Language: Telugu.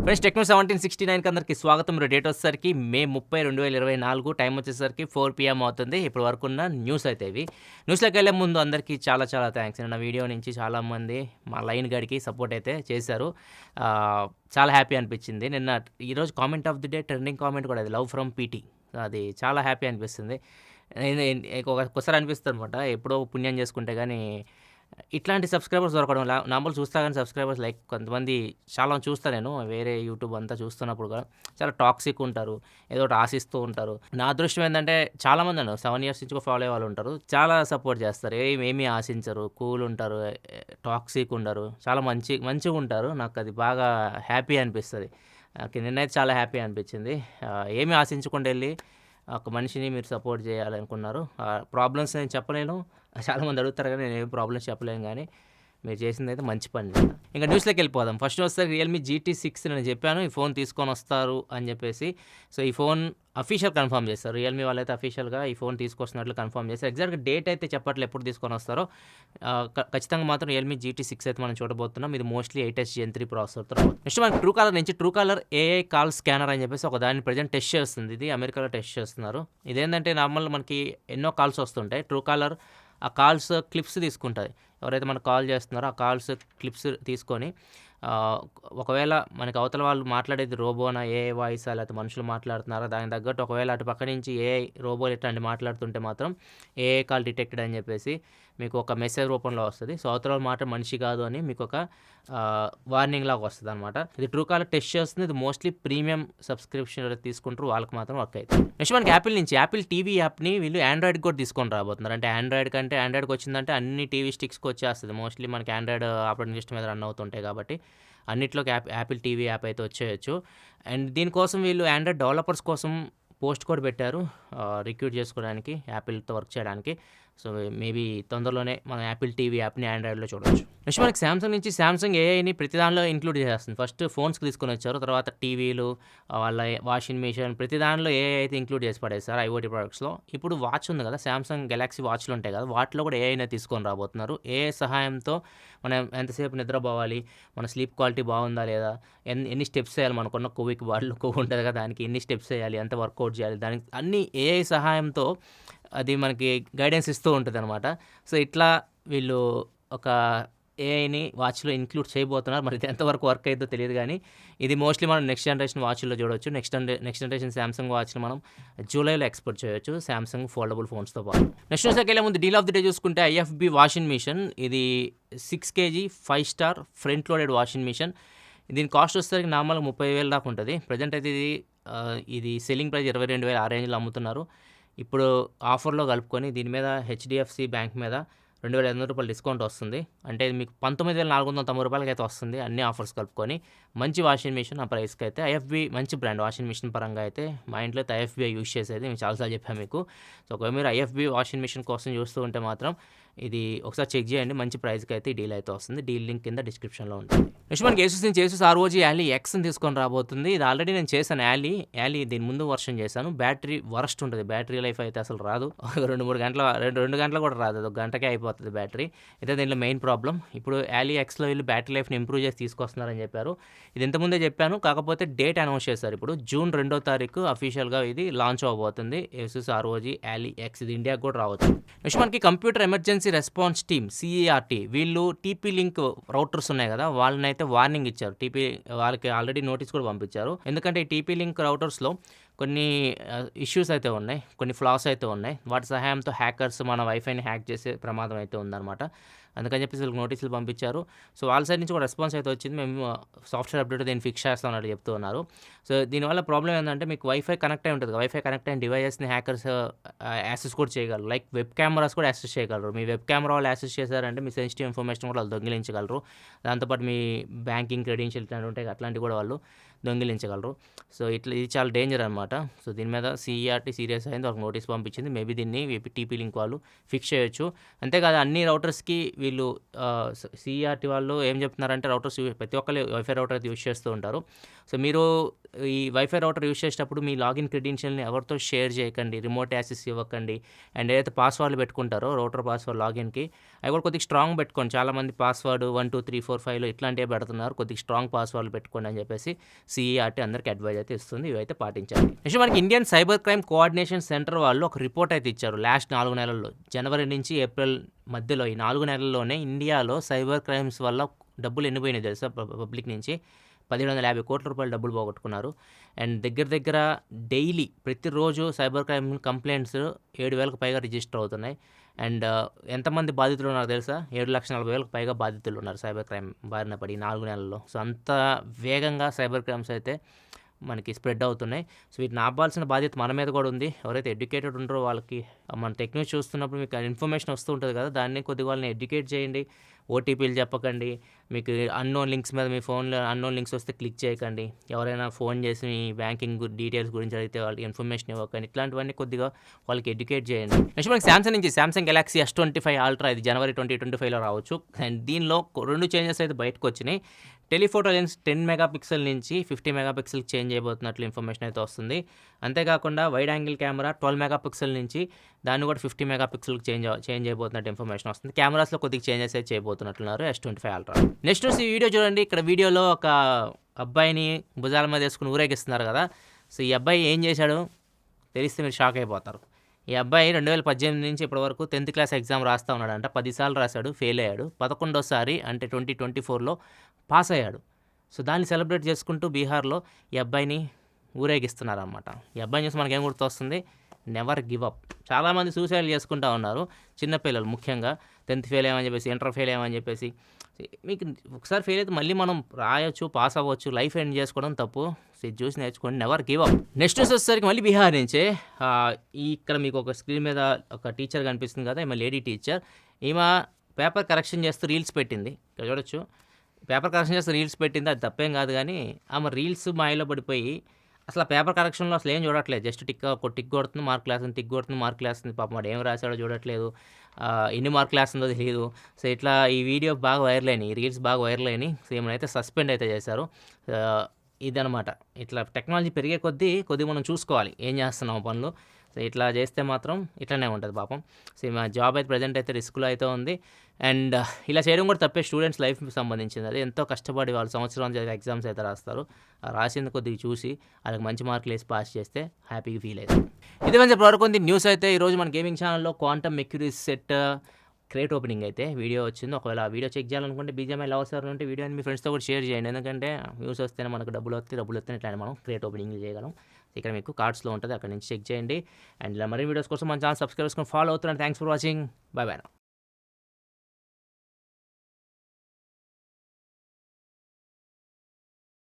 ఫ్రెండ్స్ టెక్నో 1769కి అందరికి స్వాగతం. డేట్ వచ్చేసరికి మే 30, 2024. టైం వచ్చేసరికి 4 PM అవుతుంది. ఇప్పటి వరకు ఉన్న న్యూస్ అయితే ఇవి. న్యూస్లోకి వెళ్ళే ముందు అందరికీ చాలా చాలా థ్యాంక్స్. నిన్న వీడియో నుంచి చాలామంది మా లైన్ గడికి సపోర్ట్ అయితే చేశారు. చాలా హ్యాపీ అనిపించింది. ఈరోజు comment of the day trending comment కూడా అది లవ్ ఫ్రమ్ పీటీ. అది చాలా హ్యాపీ అనిపిస్తుంది. ఒక్కొక్కసారి అనిపిస్తుంది అనమాట, ఎప్పుడో పుణ్యం చేసుకుంటే కానీ ఇట్లాంటి సబ్స్క్రైబర్స్ దొరకడం. నార్మల్ చూస్తా కానీ సబ్స్క్రైబర్స్ లైక్ కొంతమంది చాలా చూస్తా, నేను వేరే యూట్యూబ్ అంతా చూస్తున్నప్పుడు కూడా చాలా టాక్సిక్ ఉంటారు, ఏదో ఒకటి ఆశిస్తూ ఉంటారు. నా అదృష్టం ఏంటంటే చాలామంది అన్నారు 7 years నుంచి ఫాలో అయ్యే వాళ్ళు ఉంటారు, చాలా సపోర్ట్ చేస్తారు, ఏమీ ఆశించరు, కూల్ ఉంటారు, టాక్సిక్ ఉండరు, చాలా మంచిగా ఉంటారు. నాకు అది బాగా హ్యాపీ అనిపిస్తుంది. నిన్నైతే చాలా హ్యాపీ అనిపించింది. ఏమీ ఆశించకుండా వెళ్ళి ఒక మనిషిని మీరు సపోర్ట్ చేయాలనుకున్నారు. ప్రాబ్లమ్స్ నేను చెప్పలేను, చాలామంది అడుగుతారు కానీ నేను ఏం ప్రాబ్లమ్స్ చెప్పలేను, కానీ మీరు చేసింది అయితే మంచి పని. ఇంకా న్యూస్లోకి వెళ్ళిపోదాం. ఫస్ట్ వస్తే రియల్మీ GT6 నేను చెప్పాను ఈ ఫోన్ తీసుకొని వస్తారు అని చెప్పేసి. సో ఈ ఫోన్ అఫీషియల్ కన్ఫర్మ్ చేస్తారు, రియల్మీ వాళ్ళైతే అఫీషియల్గా ఈ ఫోన్ తీసుకొస్తున్నట్లు కన్ఫర్మ్ చేస్తారు. ఎగ్జాక్ట్గా డేట్ అయితే చెప్పట్లేదు ఎప్పుడు తీసుకొని వస్తారో. ఖచ్చితంగా మాత్రం రియల్మీ GT6 అయితే మనం చూడబోతున్నాం. ఇది మోస్ట్లీ 8S Gen 3 ప్రాసెసర్తో రావచ్చు. నెక్స్ట్ మనకి ట్రూ కాలర్ నుంచి true caller AI call scanner అని చెప్పేసి ఒక దాన్ని ప్రజెంట్ టెస్ట్ చేస్తుంది. ఇది అమెరికాలో టెస్ట్ చేస్తున్నారు. ఇదేంటంటే నార్మల్ మనకి ఎన్నో కాల్స్ వస్తుంటాయి, ట్రూ కాలర్ ఆ కాల్స్ క్లిప్స్ తీసుకుంటుంది. ఎవరైతే మనకు కాల్ చేస్తున్నారో ఆ కాల్స్ క్లిప్స్ తీసుకొని ఒకవేళ మనకి అవతల వాళ్ళు మాట్లాడేది రోబోనా, ఏఐ వాయిసా, లేకపోతే మనుషులు మాట్లాడుతున్నారా, దానికి తగ్గట్టు ఒకవేళ అటు పక్క నుంచి ఏఐ రోబోలు ఇట్లాంటి మాట్లాడుతుంటే మాత్రం ఏఐ కాల్ డిటెక్టెడ్ అని చెప్పేసి మీకు ఒక మెసేజ్ రూపంలో వస్తుంది. సో అవతల వాళ్ళు మాట మనిషి కాదు అని మీకు ఒక వార్నింగ్ లాగా వస్తుంది అనమాట. ఇది ట్రూ కాలర్ టెస్ట్ చేస్తుంది. ఇది మోస్ట్లీ ప్రీమియం సబ్స్క్రిప్షన్ తీసుకుంటారు, వాళ్ళకి మాత్రం వర్క్ అవుతుంది. నెక్స్ట్ మనకి యాపిల్ నుంచి యాపిల్ టీవీ యాప్ని వీళ్ళు ఆండ్రాయిడ్కి కూడా తీసుకొని రాబోతున్నారు. అంటే ఆండ్రాయిడ్కి వచ్చిందంటే అన్ని టీవీ స్టిక్స్కి వచ్చేస్తుంది. మోస్ట్లీ మనకి ఆండ్రాయిడ్ ఆపరేటింగ్ సిస్టమ్ మీద రన్ అవుతుంటాయి కాబట్టి అన్నిట్లోకి యాపిల్ టీవీ యాప్ అయితే వచ్చేయచ్చు. అండ్ దీనికోసం వీళ్ళు ఆండ్రాయిడ్ డెవలపర్స్ కోసం పోస్ట్ కోడ్ పెట్టారు, రిక్రూట్ చేసుకోవడానికి, యాపిల్తో వర్క్ చేయడానికి. సో మేబీ తొందరలోనే మనం యాపిల్ టీవీ యాప్ని ఆండ్రాయిడ్లో చూడవచ్చు. నెక్స్ట్ మనకి సామ్సంగ్ నుంచి సామ్సంగ్ ఏఐని ప్రతి దానిలో ఇంక్లూడ్ చేస్తుంది. ఫస్ట్ ఫోన్స్కి తీసుకొని వచ్చారు, తర్వాత టీవీలు, వాళ్ళ వాషింగ్ మిషన్, ప్రతి దానిలో ఏఐ అయితే ఇంక్లూడ్ చేసి పడేస్తారు ఐఓటీ ప్రొడక్ట్స్లో. ఇప్పుడు వాచ్ ఉంది కదా, సామ్సంగ్ గెలాక్సీ వాచ్లు ఉంటాయి కదా, వాటిలో కూడా ఏఐనే తీసుకొని రాబోతున్నారు. ఏఐ సహాయంతో మనం ఎంతసేపు నిద్రపోవాలి, మన స్లీప్ క్వాలిటీ బాగుందా లేదా, ఎన్ని స్టెప్స్ వేయాలి, మనకున్న కొవ్వుకి బాడీలో కొవ్వు ఉంటుంది కదా, దానికి ఎన్ని స్టెప్స్ వేయాలి, ఎంత వర్కౌట్ చేయాలి, దానికి అన్ని ఏఐ సహాయంతో అది మనకి గైడెన్స్ ఇస్తూ ఉంటుంది అనమాట. సో ఇట్లా వీళ్ళు ఒక ఏఐని వాచ్లో ఇంక్లూడ్ చేయబోతున్నారు. మరి ఇది ఎంతవరకు వర్క్ అవుతుందో తెలియదు, కానీ ఇది మోస్ట్లీ మనం నెక్స్ట్ జనరేషన్ వాచ్లో చూడవచ్చు. నెక్స్ట్ జనరేషన్ సామ్సంగ్ వాచ్ని మనం జూలైలో ఎక్స్పోర్ట్ చేయవచ్చు సామ్సంగ్ ఫోల్డబుల్ ఫోన్స్తో పాటు. నెక్స్ట్ న్యూస్లోకి వెళ్ళే ముందు డీల్ ఆఫ్ ది డే చూసుకుంటే IFB వాషింగ్ మిషన్. ఇది 6 kg 5 star front loaded washing machine. దీని కాస్ట్ వచ్చేసరికి నార్మల్గా 30,000 దాకా ఉంటుంది. ప్రజెంట్ అయితే ఇది సెల్లింగ్ ప్రైస్ 22,000 ఆ రేంజ్లో అమ్ముతున్నారు. ఇప్పుడు ఆఫర్లో కలుపుకొని దీని మీద HDFC బ్యాంక్ మీద ₹2,500 డిస్కౌంట్ వస్తుంది. అంటే మీకు 19,490 రూపాయలకి అయితే వస్తుంది, అన్ని ఆఫర్స్ కలుపుకొని. మంచి వాషింగ్ మిషన్ ఆ ప్రైస్కి అయితే. IFB మంచి బ్రాండ్ వాషింగ్ మిషన్ పరంగా అయితే. మా ఇంట్లో అయితే IFB యూజ్ చేసేది, నేను చాలాసార్లు చెప్పాను మీకు. సో ఒకవేళ మీరు IFB వాషింగ్ మిషన్ కోసం చూస్తూ ఉంటే మాత్రం ఇది ఒకసారి చెక్ చేయండి, మంచి ప్రైస్కి అయితే ఈ డీల్ అయితే వస్తుంది. డీల్ లింక్ కింద డిస్క్రిప్షన్లో ఉంటుంది. నెక్స్ట్ మనకి ఏసూస్ నుంచి ఏసూస్ ROG Ally Xని తీసుకొని రాబోతుంది. ఇది ఆల్రెడీ నేను చేశాను Ally దీని ముందు వర్షన్ చేశాను. బ్యాటరీ వరస్ట్ ఉంటుంది, బ్యాటరీ లైఫ్ అయితే అసలు రాదు. 2-3 గంటలు 2 గంటలు కూడా రాదు, అది 1 గంటకే అయిపోతుంది బ్యాటరీ. అయితే దీంట్లో మెయిన్ ప్రాబ్లం. ఇప్పుడు Ally Xలో వీళ్ళు బ్యాటరీ లైఫ్ని ఇంప్రూవ్ చేసి తీసుకొస్తున్నారని చెప్పారు. ఇది ఇంతకుముందే చెప్పాను, కాకపోతే డేట్ అనౌన్స్ చేశారు. ఇప్పుడు జూన్ 2వ తారీఖు అఫీషియల్గా ఇది లాంచ్ అవబోతుంది. ఏసూస్ ROG Ally X ఇది ఇండియాకి కూడా రావచ్చు. నెక్స్ట్ మనకి computer emergency response team CERT వీళ్ళు TP లింక్ రౌటర్స్ ఉన్నాయి కదా, వాళ్ళని అయితే వార్నింగ్ ఇచ్చారు. వాళ్ళకి ఆల్రెడీ నోటీస్ కూడా పంపించారు. ఎందుకంటే ఈ TP లింక్ రౌటర్స్లో కొన్ని ఇష్యూస్ అయితే ఉన్నాయి, కొన్ని ఫ్లాస్ అయితే ఉన్నాయి. వాటి సహాయంతో హ్యాకర్స్ మన వైఫైని హ్యాక్ చేసే ప్రమాదం అయితే ఉందన్నమాట. అందుకని చెప్పేసి వీళ్ళకి నోటీసులు పంపించారు. సో వాళ్ళ సైడ్ నుంచి కూడా రెస్పాన్స్ అయితే వచ్చింది, మేము సాఫ్ట్వేర్ అప్డేట్ దీన్ని ఫిక్స్ చేస్తామన్నట్టు చెప్తూ ఉన్నారు. సో దీనివల్ల ప్రాబ్లం ఏంటంటే మీకు వైఫై కనెక్ట్ అయి ఉంటుంది, వైఫై కనెక్ట్ అయిన డివైజెస్ని హ్యాకర్స్ యాక్సెస్ కూడా చేయగలరు. లైక్ వెబ్ కెమెరాస్ కూడా యాక్సెస్ చేయగలరు. మీ వెబ్ కెమెరా వాళ్ళు యాక్సెస్ చేశారంటే మీ సెన్సిటివ్ ఇన్ఫర్మేషన్ కూడా వాళ్ళు దొంగిలించగలరు. దాంతోపాటు మీ బ్యాంకింగ్ క్రెడెన్షియల్ ఇట్లాంటివి ఉంటాయి, అట్లాంటివి కూడా వాళ్ళు దొంగిలించగలరు. సో ఇది చాలా డేంజర్ అనమాట. సో దీని మీద CERT సీరియస్ అయింది, వాళ్ళకి నోటీస్ పంపించింది. మేబీ దీన్ని TP లింక్ వాళ్ళు ఫిక్స్ చేయొచ్చు. అంతేకాదు అన్ని రౌటర్స్కి వీళ్ళు CERT వాళ్ళు ఏం చెప్తున్నారంటే రౌటర్స్ ప్రతి ఒక్కరు వైఫై రౌటర్ అయితే యూజ్ చేస్తూ ఉంటారు. సో మీరు ఈ వైఫై రౌటర్ యూజ్ చేసేటప్పుడు మీ లాగిన్ క్రెడెన్షియల్ని ఎవరితో షేర్ చేయకండి, రిమోట్ యాక్సెస్ ఇవ్వకండి. అండ్ ఏదైతే పాస్వర్డ్లు పెట్టుకుంటారో రౌటర్ పాస్వర్డ్ లాగిన్కి అవి కూడా కొద్దిగా స్ట్రాంగ్ పెట్టుకోండి. చాలామంది పాస్వర్డ్ 1 2 3 4 5 ఇట్లాంటివి పెడుతున్నారు, కొద్దిగా స్ట్రాంగ్ పాస్వర్డ్లు పెట్టుకోండి అని చెప్పేసి సీఈఆర్టీ అందరికీ అడ్వైజ్ అయితే ఇస్తుంది. ఇవైతే పాటించాలి. నెక్స్ట్ మనకి Indian cyber crime coordination centre వాళ్ళు ఒక రిపోర్ట్ అయితే ఇచ్చారు. లాస్ట్ 4 నెలల్లో జనవరి నుంచి ఏప్రిల్ మధ్యలో ఈ 4 నెలల్లోనే ఇండియాలో సైబర్ క్రైమ్స్ వల్ల డబ్బులు ఎన్ని పోయినాయి తెలుసా? పబ్లిక్ నుంచి 1750 కోట్ల రూపాయలు డబ్బులు పోగొట్టుకున్నారు. అండ్ దగ్గర డైలీ ప్రతిరోజు సైబర్ క్రైమ్ కంప్లైంట్స్ 7,000కు పైగా రిజిస్టర్ అవుతున్నాయి. అండ్ ఎంతమంది బాధితులు ఉన్నారు తెలుసా? 7,40,000కు పైగా బాధితులు ఉన్నారు సైబర్ క్రైమ్ బారిన పడి 4 నెలల్లో. సో అంత వేగంగా సైబర్ క్రైమ్స్ అయితే మనకి స్ప్రెడ్ అవుతున్నాయి. సో వీటిని ఆపాల్సిన బాధ్యత మన మీద కూడా ఉంది. ఎవరైతే ఎడ్యుకేటెడ్ ఉంటారో వాళ్ళకి మన టెక్నిక్ చూస్తున్నప్పుడు మీకు ఇన్ఫర్మేషన్ వస్తూ ఉంటుంది కదా, దాన్ని కొద్దిగా వాళ్ళని ఎడ్యుకేట్ చేయండి. ఓటీపీలు చెప్పకండి. మీకు అన్నోన్ లింక్స్ మీద మీ ఫోన్లో అన్నోన్ లింక్స్ వస్తే క్లిక్ చేయకండి. ఎవరైనా ఫోన్ చేసి మీ బ్యాంకింగ్ డీటెయిల్స్ గురించి అడిగితే వాళ్ళకి ఇన్ఫర్మేషన్ ఇవ్వకండి. ఇట్లాంటివన్నీ కొద్దిగా వాళ్ళకి ఎడ్యుకేట్ చేయండి. నెక్స్ట్ మనకి సామ్సంగ్ నుంచి సామ్సంగ్ గెలాక్సీ S25 అల్ట్రా ఇది జనవరి 2025లో రావచ్చు. అండ్ దీనిలో 2 చేంజెస్ అయితే బయటకు వచ్చినాయి. టెలిఫోటో లెన్స్ 10 మెగాపిక్సెల్ నుంచి 50 మెగాపిక్సెల్కి చేంజ్ అయిపోతున్నట్లు ఇన్ఫర్మేషన్ అయితే వస్తుంది. అంతేకాకుండా వైడ్ యాంగిల్ కెమెరా 12 మెగాపిక్సెల్ నుంచి దాన్ని కూడా 50 మెగాపిక్సెల్కి చేంజ్ అయిపోతున్నట్టు ఇన్ఫర్మేషన్ వస్తుంది. కెమెరాస్లో కొద్దిగా చేంజెస్ అయితే చేయబోతున్నట్లున్నారు S25 అల్ట్రా. నెక్స్ట్ ఈ వీడియో చూడండి. ఇక్కడ వీడియోలో ఒక అబ్బాయిని భుజాల మీద వేసుకుని ఊరేగిస్తున్నారు కదా. సో ఈ అబ్బాయి ఏం చేశాడు తెలిస్తే మీరు షాక్ అయిపోతారు. ఈ అబ్బాయి 2018 నుంచి ఇప్పటివరకు 10th క్లాస్ ఎగ్జామ్ రాస్తూ ఉన్నాడంట. 10 సార్లు రాశాడు, ఫెయిల్ అయ్యాడు. 11వ అంటే 2024లో పాస్ అయ్యాడు. సో దాన్ని సెలబ్రేట్ చేసుకుంటూ బీహార్లో ఈ అబ్బాయిని ఊరేగిస్తున్నారన్నమాట. ఈ అబ్బాయిని చూసి మనకేం గుర్తొస్తుంది? Never give up. చాలామంది సూసైడ్ చేసుకుంటూ ఉన్నారు, చిన్నపిల్లలు ముఖ్యంగా. 10th ఫెయిల్ అయ్యామని చెప్పేసి, ఇంటర్ ఫెయిల్ అయ్యామని చెప్పేసి. మీకు ఒకసారి ఫెయిల్ అయితే మళ్ళీ మనం రాయొచ్చు, పాస్ అవ్వచ్చు. లైఫ్ ఎండ్ చేసుకోవడం తప్పు. ఇది చూసి నేర్చుకోండి, నెవర్ గివ్ అప్. నెక్స్ట్ వచ్చేసరికి మళ్ళీ బీహార్ నుంచే ఇక్కడ మీకు ఒక స్క్రీన్ మీద ఒక టీచర్ కనిపిస్తుంది కదా, ఈమె లేడీ టీచర్. ఈమె పేపర్ కరెక్షన్ చేస్తూ రీల్స్ పెట్టింది. ఇక్కడ చూడొచ్చు, పేపర్ కరెక్షన్ చేస్తూ రీల్స్ పెట్టింది. అది తప్పేం కాదు, కానీ ఆమె రీల్స్ మాయలో పడిపోయి అసలు పేపర్ కరెక్షన్లో అసలు ఏం చూడట్లేదు. జస్ట్ టిక్ కొడుతుంది, మార్క్ వేస్తుంది, టిక్ కొడుతుంది, మార్క్ వేస్తుంది. పాపం వాడు ఏం రాశాడో చూడట్లేదు, ఎన్ని మార్కులు వేస్తుందో తెలియదు. సో ఇట్లా ఈ వీడియో బాగా వైరల్ అయినాయి, ఈ రీల్స్ బాగా వైరల్ అయినాయి. సో ఏమైనా సస్పెండ్ అయితే చేశారు. ఇదనమాట. ఇట్లా టెక్నాలజీ పెరిగే కొద్దీ మనం చూసుకోవాలి ఏం చేస్తున్నాం పనులు. సో ఇట్లా చేస్తే మాత్రం ఇట్లానే ఉంటుంది పాపం. సో మా జాబ్ అయితే ప్రజెంట్ అయితే రిస్క్లో అయితే ఉంది. అండ్ ఇలా చేయడం కూడా తప్పే, స్టూడెంట్స్ లైఫ్కి సంబంధించింది. అది ఎంతో కష్టపడి వాళ్ళు సంవత్సరం ఎగ్జామ్స్ అయితే రాస్తారు. రాసింది కొద్దిగా చూసి వాళ్ళకి మంచి మార్కులు వేసి పాస్ చేస్తే హ్యాపీగా ఫీల్ అవుతుంది. ఇది కొంచెం వరకు ఉంది న్యూస్ అయితే. ఈరోజు మన గేమింగ్ ఛానల్లో quantum mercury set crate opening అయితే వీడియో వచ్చింది. ఒకవేళ ఆ వీడియో చెక్ చేయాలనుకుంటే BGMI లవర్స్ ఉంటే వీడియోని మీ ఫ్రెండ్స్తో కూడా షేర్ చేయండి. ఎందుకంటే వ్యూస్ వస్తేనే మనకు డబ్బులు వస్తే ఇట్లా మనం క్రేట్ ఓపెనింగ్ చేయగలం. ఇక్కడ మీకు కార్డ్స్లో ఉంటుంది, అక్కడ నుంచి చెక్ చేయండి. అండ్ ఇలా మరిన్ని వీడియోస్ కోసం మన ఛానల్ సబ్స్క్రైబ్ చేసుకొని ఫాలో అవుతున్నాను. Thanks for watching. By by.